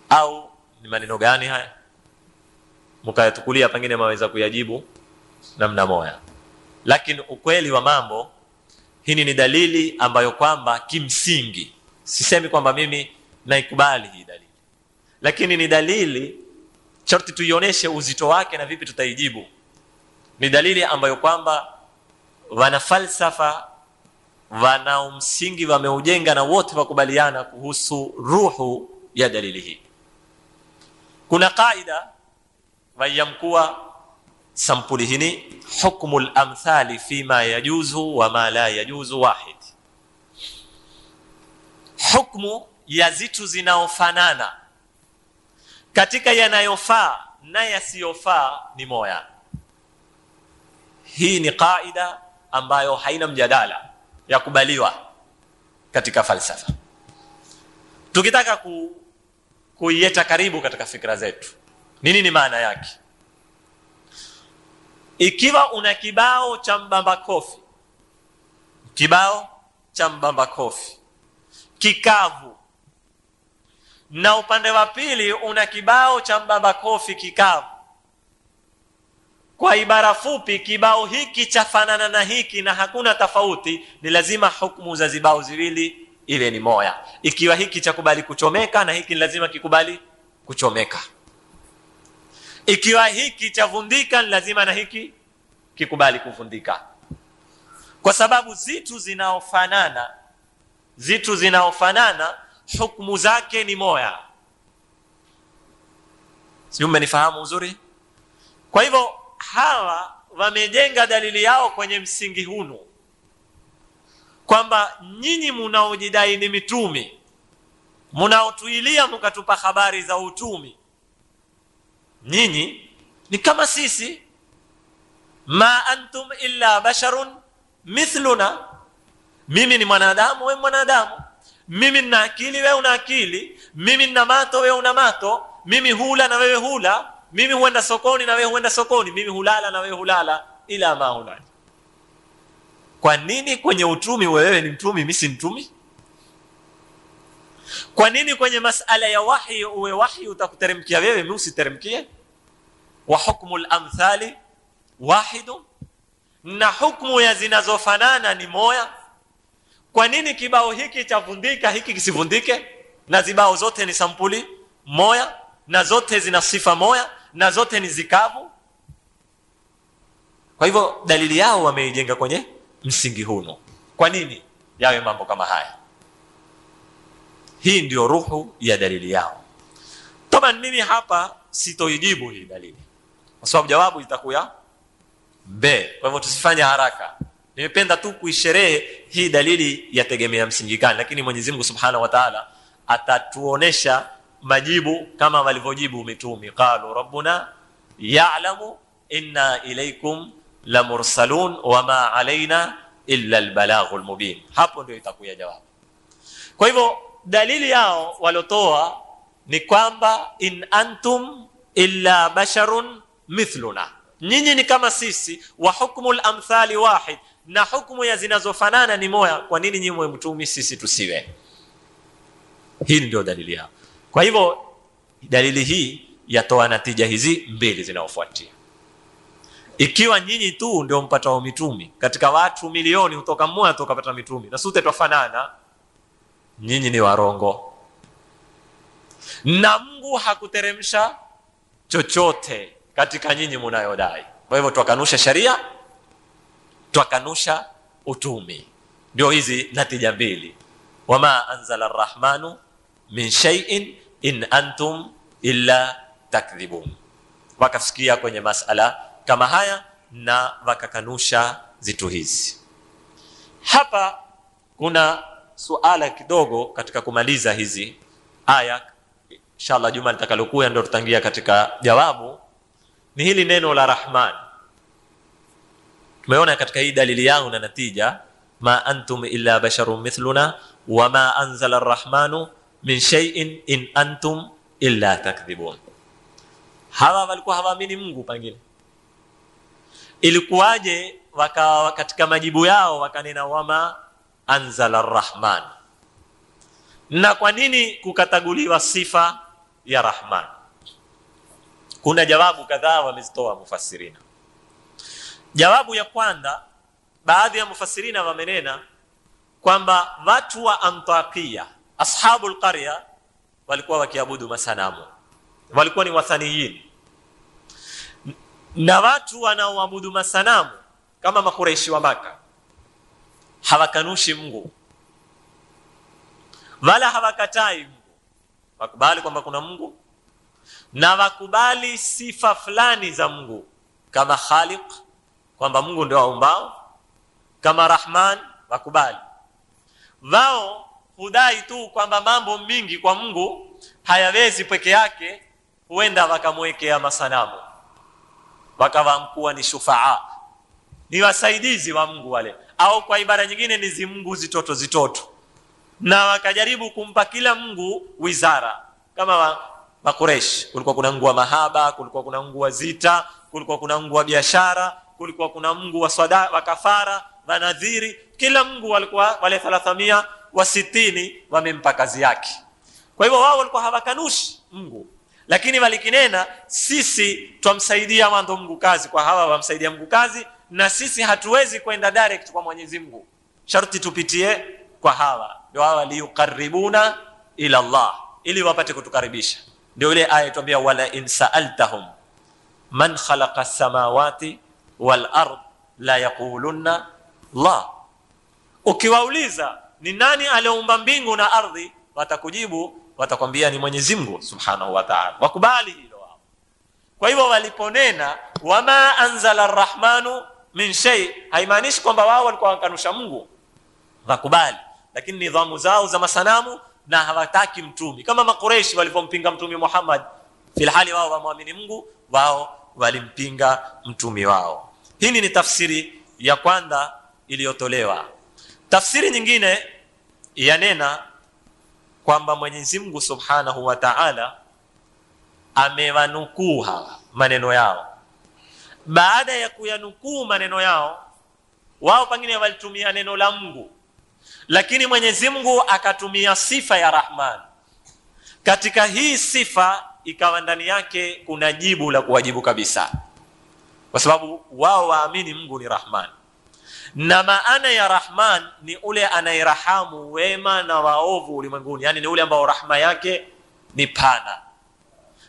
au ni maneno gani haya? mkayatukulia pengine maweza kuyajibu namna moja, lakini ukweli wa mambo, hii ni dalili ambayo kwamba kimsingi, sisemi kwamba mimi naikubali hii dalili, lakini ni dalili sharti tuionyeshe uzito wake na vipi tutaijibu. Ni dalili ambayo kwamba wana falsafa, wana msingi wameujenga na wote wakubaliana kuhusu ruhu ya dalili hii. Kuna kaida wayamkuwa sampuli hini, hukmu al-amthali fima yajuzu wa ma la yajuzu wahid. Hukmu ya zitu zinaofanana katika yanayofaa na yasiyofaa ni moja. Hii ni kaida ambayo haina mjadala, ya kubaliwa katika falsafa. Tukitaka kuieta karibu katika fikra zetu, nini maana yake? Ikiwa una kibao cha mbamba kofi, kikavu, na upande wa pili una kibao cha mbamba kofi kikavu, kwa ibara fupi, kibao hiki chafanana na hiki na hakuna tofauti, ni lazima hukumu za zibao ziwili ile ni moja. Ikiwa hiki cha kubali kuchomeka na hiki lazima kikubali kuchomeka. Ikiwa hiki cha vundika, lazima na hiki kikubali kuvundika, kwa sababu zitu zinaofanana hukumu zake ni moja. Sio, mmenifahamu uzuri? Kwa hivyo hawa wamejenga dalili yao kwenye msingi hunu, kwamba nyinyi munaojidai ni mitumi, munaotuilia mkatupa habari za utumi, nyinyi ni kama sisi. Ma antum illa basharun mithluna, mimi ni mwanadamu, wewe mwanadamu. Mimi nina akili, wewe una akili. Mimi nina mato, wewe una mato. Mimi hula na wewe hula. Mimi huenda sokoni na wewe huenda sokoni. Mimi hulala na wewe hulala, ila ma hulala. Kwa nini kwenye utumi wewe ni mtumi, mimi si mtumi? Kwa nini kwenye masala ya wahi uwe wahi utakuteremkia wewe, mimi usiteremkie? Wa hukmu al-amthali wahidu, na hukumu ya zinazofanana ni moja. Kwa nini kibao hiki chavundika hiki kisivundike, na zibao zote ni sampuli moja, na zote zina sifa moja, na zote ni zikavu? Kwa hivyo dalili yao wameijenga kwenye msingi huno. Kwa nini yawe mambo kama haya? Hii ndio ruhu ya dalili yao. Toba mimi hapa sitoijibu hii dalili, kwa sababu jawabu itakuya be. Kwa hivyo tusifanye haraka. Nimependa tu kuisherehe hii dalili yategemea msingi gani, lakini Mwenyezi Mungu Subhanahu wa Ta'ala atatuonesha majibu kama walivyojibu mitumi. Qalu rabbuna ya'lamu inna ilaykum lamursalun wama alaina illa albalaghul mubin. Hapo ndio itakuya jawabu. Kwa hivyo dalili yao walotoa ni kwamba in antum illa basharun mithluna, nyinyi ni kama sisi, wa hukmul amthali wahid, na hukumu ya zinazofanana ni moja. Kwa nini nyinyi mwe mtumi sisi tusiwe? Hii ndio dalili yao. Kwa hivyo dalili hii yatoa natija hizi mbili zinaofuatia. Ikiwa nyinyi tu ndio mpatao mitumi katika watu milioni, kutoka mmoja tukapata mitumi na sote tufanana, nyinyi ni warongo, na Mungu hakuteremsha chochote katika nyinyi mnayodai. Kwa hivyo tukanusha sharia, tukanusha utumi. Ndio hizi natija mbili. Wama anzala arrahmanu min shay'in in antum illa takdhibun. Wakafikia kwenye masala kama haya na wakakanusha zitu hizi. Hapa kuna suala kidogo katika kumaliza hizi aya. Inshallah juma litakalokuja ndio tutangia katika jawabu. Ni hili neno la Rahman. Tumeona katika hii dalili yao na natija, ma antum illa basharun mithluna wama anzala arrahmanu min shay'in in antum illa takdhibun. Hawa walikuwa hawaamini Mungu pengine. Ilikuwaje wakawa katika majibu yao wakanena wama anzala arrahman? Na kwa nini kukataguliwa sifa ya Rahman? Kuna jawabu kadhaa wamezitoa mufassirina. Jawabu ya kwanza, baadhi ya mufassirina wamenena kwamba watu wa Antakia, ashabul qarya, walikuwa wakiabudu masanamu, walikuwa ni wathaniyin. Na watu wanaoabudu masanamu kama makureishi wa Maka hawakanushi Mungu wala hawakatai Mungu, wakubali kwamba kuna Mungu na wakubali sifa fulani za Mungu kama Khaliq, kwamba Mungu ndio aumbao, kama Rahman wakubali. Wao hudai tu kwamba mambo mingi kwa Mungu hayawezi peke yake, huenda wakamwekea masanamu, wakawa mkuwa ni shufaa, ni wasaidizi wa Mungu wale, au kwa ibara nyingine ni zimungu zitoto, na wakajaribu kumpa kila Mungu wizara. Kama Makuresh, kulikuwa kuna Mungu wa mahaba, kulikuwa kuna Mungu wa zita, kulikuwa kuna Mungu wa biashara, kulikuwa kuna Mungu wa swada, wa kafara, wa nadhiri. Kila Mungu walikuwa wale 360 wamempa kazi yake. Kwa hivyo wao walikuwa hawakanushi Mungu, lakini walikinena sisi twamsaidia mando Mungu kazi, kwa hawa wamsaidia Mungu kazi, na sisi hatuwezi kwenda direct kwa Mwenyezi Mungu, sharti tupitie kwa hawa. Ndio hawa liuqarribuna ila Allah, ili wapate kutukaribisha. Ndio ile aya tuambia wala in sa'altahum man khalaqa as-samawati wal ard la yaqulunna Allah. Ukiwauliza ni nani aliyeumba mbingu na ardhi, watakujibu, watakwambia ni Mwenyezi Mungu Subhanahu wa Ta'ala. Wakubali hilo wao. Kwa hivyo waliponena wama anzala ar-rahmanu min shay, haimaanishi kwamba wao walikuwa wakanusha Mungu, wakubali, lakini nidhamu zao za masanamu na hawataki mtume. Kama Makureishi walipompinga mtume Muhammad, fil hali wao waamini Mungu, wao walimpinga mtume wao. Hii ni tafsiri ya kwanza iliyotolewa. Tafsiri nyingine yanena kwamba Mwenyezi Mungu Subhanahu wa Ta'ala amewanukuu hawa maneno yao. Baada ya kuyanukuu maneno yao, wao pengine walitumia neno la Mungu, lakini Mwenyezi Mungu akatumia sifa ya Rahman. Katika hii sifa ikawa ndani yake kuna jibu la kuwajibu kabisa, kwa sababu wao waamini Mungu ni Rahman, na maana ya Rahman ni ule anayerahamu wema na waovu ulimwenguni, yani ni ule ambao rahma yake ni pana.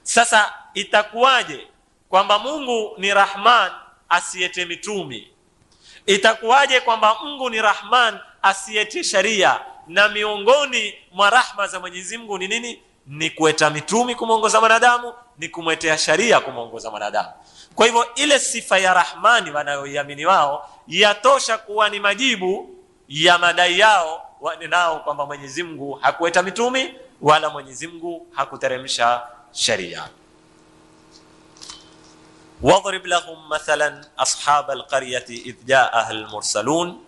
Sasa itakuwaje kwamba Mungu ni Rahman asiyete mitumi? Itakuwaje kwamba Mungu ni Rahman asiyete sharia? Na miongoni mwa rahma za Mwenyezi Mungu ni nini? Ni kueta mitumi kumuongoza wanadamu, ni kumwetea sharia kumuongoza wanadamu. Kwa hivyo ile sifa ya Rahmani wanayoiamini wao yatosha kuwa ni majibu ya madai yao nao kwamba Mwenyezi Mungu hakueta mitumi wala Mwenyezi Mungu hakuteremsha sharia. واضرب لهم مثلا أصحاب القرية إذ جاءها المرسلون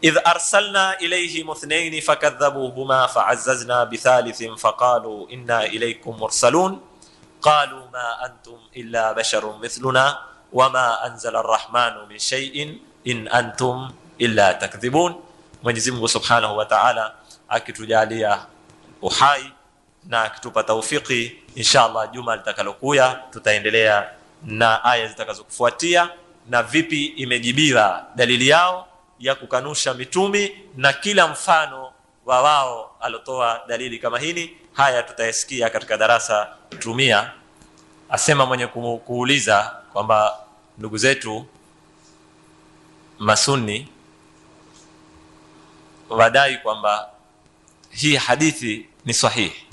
إذ أرسلنا إليهم 2 فكذبوهما فعززنا بثالث فقالوا إنا إليكم مرسلون قالوا ما أنتم إلا بشر مثلنا وما أنزل الرحمن من شيء إن أنتم إلا تكذبون. Mwenyezi Mungu Subhanahu wa Ta'ala akitujalia uhai na akitupa taufiki, inshallah juma litakalokuya tutaendelea na aya zitakazokufuatia na vipi imejibiwa dalili yao ya kukanusha mitumi na kila mfano wa wao alotoa dalili kama hili. Haya tutayasikia katika darasa tumia. Asema mwenye kuuliza kwamba ndugu zetu Masunni wadai kwamba hii hadithi ni sahihi,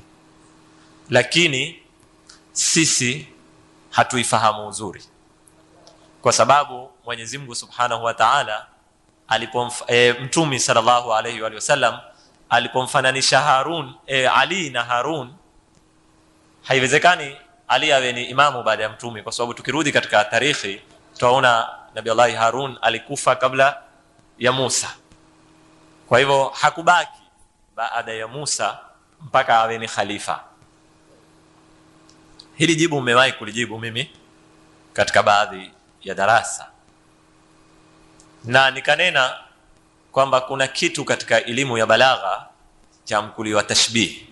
lakini sisi hatuifahamu uzuri, kwa sababu Mwenyezi Mungu Subhanahu wa Ta'ala Mtume sallallahu alayhi wa sallam alipomfananisha Ali na Harun, haiwezekani Ali awe ni imamu baada ya mtume, kwa sababu tukirudi katika tarikhi tutaona Nabii Allah Harun alikufa kabla ya Musa. Kwa hivyo hakubaki baada ya Musa mpaka awe ni khalifa. Hili jibu umewahi kulijibu mimi katika baadhi ya darasa, na nikanena kwamba kuna kitu katika elimu ya balagha cha mkuliwa tashbih.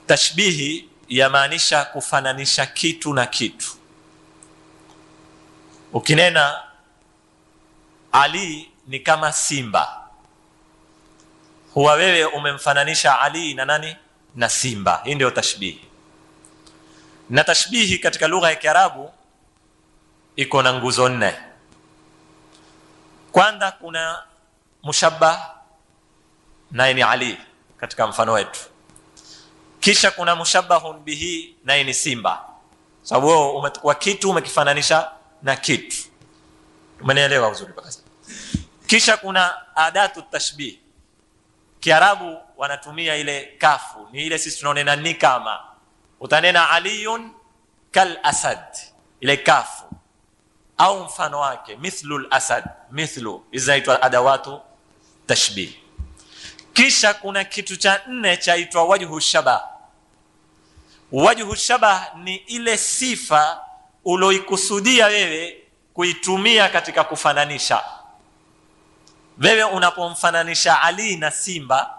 Tashbihi yamaanisha kufananisha kitu na kitu. Ukinena Ali ni kama simba, huwa wewe umemfananisha Ali na nani? Na simba. Hii ndio tashbihi. Na tashbihi katika lugha ya Kiarabu iko na nguzo 4. Kwanza kuna mushabbah, naye ni Ali katika mfano wetu. Kisha kuna mushabbahun bihi, naye ni simba, sababu wewe umechukua kitu umekifananisha na kitu. Umenielewa uzuri basi? Kisha kuna adatu tashbih. Kiarabu wanatumia ile kafu, ni ile sisi tunaonena ni kama. Utanena aliyun kal asad, ile kafu au mfano wake, mithlul asad, mithlu, izaitwa adawatu tashbih. Kisha kuna kitu cha 4 chaitwa wajhu shabah. Wajhu shabah ni ile sifa uloikusudia wewe kuitumia katika kufananisha. Wewe unapomfananisha Ali na simba,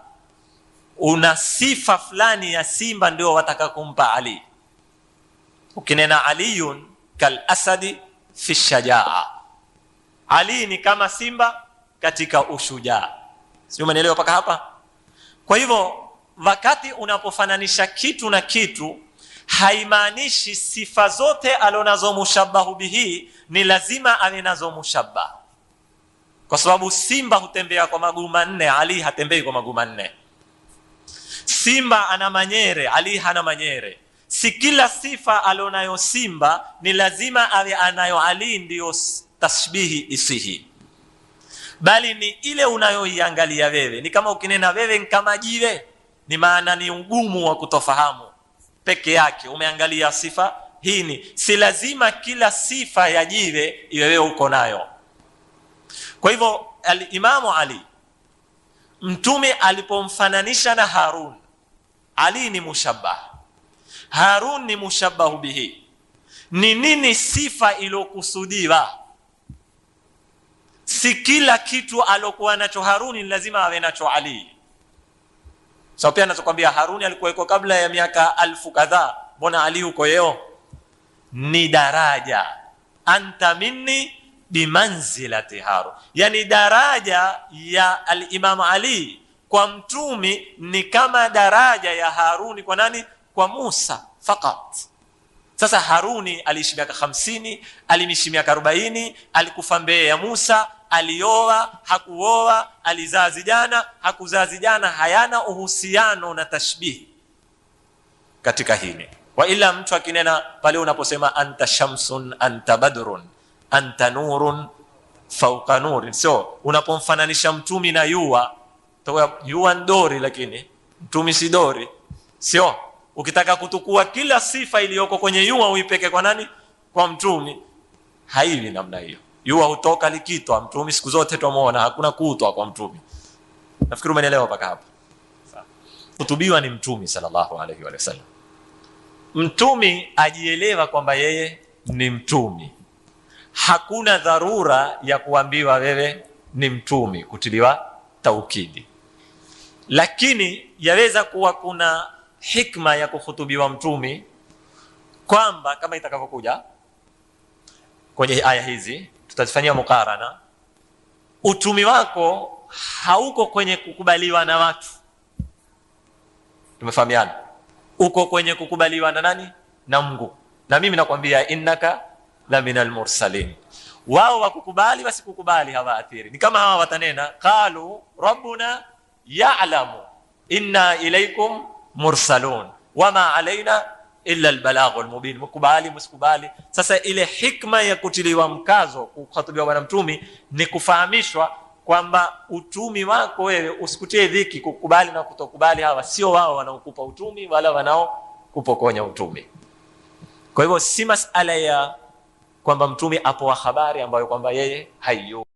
una sifa fulani ya simba ndio wataka kumpa Ali. Ukinena aliyun kal asadi fi shajaa, Ali ni kama simba katika ushujaa. Sio, umeelewa paka hapa? Kwa hivyo wakati unapofananisha kitu na kitu, haimaanishi sifa zote alonazo mushabbahu bihi ni lazima awe nazo mushabbah. Kwa sababu simba hutembea kwa maguu 4, Ali hatembei kwa maguu 4. Simba ana manyere, Ali hana manyere. Si kila sifa alonayo simba ni lazima awe anayo Ali ndio tashbihi isihi, bali ni ile unayoiangalia wewe. Ni kama ukinena wewe ni kama jiwe, ni maana ni ugumu wa kutofahamu peke yake. Umeangalia sifa hii, ni si lazima kila sifa ya jiwe iwe wewe uko nayo. Kwa hivyo al-Imamu Ali, Mtume alipomfananisha na Harun, Ali ni mushabbah, Harun ni mushabbahu bihi. Ni nini sifa iliyokusudiwa? Si kila kitu alokuwa nacho Haruni lazima awe nacho Ali. So pia nachokwambia Haruni alikuwa yuko kabla ya miaka 1000 kadhaa, mbona Ali uko yeo? Ni daraja. Anta minni bimanzilati Harun, yani daraja ya al-Imam Ali kwa Mtume ni kama daraja ya Haruni kwa nani? Kwa Musa fakat. Sasa Haruni aliishi miaka 50, alimishi miaka 40, alikufa mbele ya Musa, alioa, hakuoa, alizaa vijana, hakuzaa vijana, hayana uhusiano na tashbih katika hili. Wa ila mtu akinena pale unaposema anta shamsun, anta badrun, anta nurun fawqa nurin, so unapomfananisha Mtume na yua ndori, lakini Mtume si dori, sio? Ukitaka kutukua kila sifa iliyoko kwenye yua uipeke kwa nani? Kwa Mtume. Haiwi namna hiyo. Yua hutoka likitwa, Mtume siku zote tumuona hakuna kuutwa kwa Mtume. Nafikiri umeelewa paka hapo. Kutubiwa ni Mtume sallallahu alaihi wa sallam. Mtume ajielewa kwamba yeye ni Mtume. Hakuna dharura ya kuambiwa wewe ni Mtume, kutiliwa taukidi. Lakini yaweza kuwa kuna hikma ya kuhutubiwa Mtume, kwamba kama itakavyokuja kwenye aya hizi tutazifanyia mukarana. Utumi wako hauko kwenye kukubaliwa na watu, tumefahamiana, uko kwenye kukubaliwa na nani? Na Mungu. Na mimi nakwambia innaka la minal mursalin. Wao wakukubali wasikukubali hawaathiri. Ni kama hawa watanena qalu rabbuna ya'lamu inna ilaykum mursalun wama alaina illa albalaghul mubin. Mkubali msikubali. Sasa ile hikma ya kutiliwa mkazo kukhatubiwa bwana Mtume ni kufahamishwa kwamba utumi wako wewe usikutie dhiki kukubali na kutokubali. Hawa sio wao wanaokupa utumi wala wanao kupokonya utumi. Kwa hivyo si masala ya kwamba Mtume apoa habari ambayo kwamba yeye haiyo.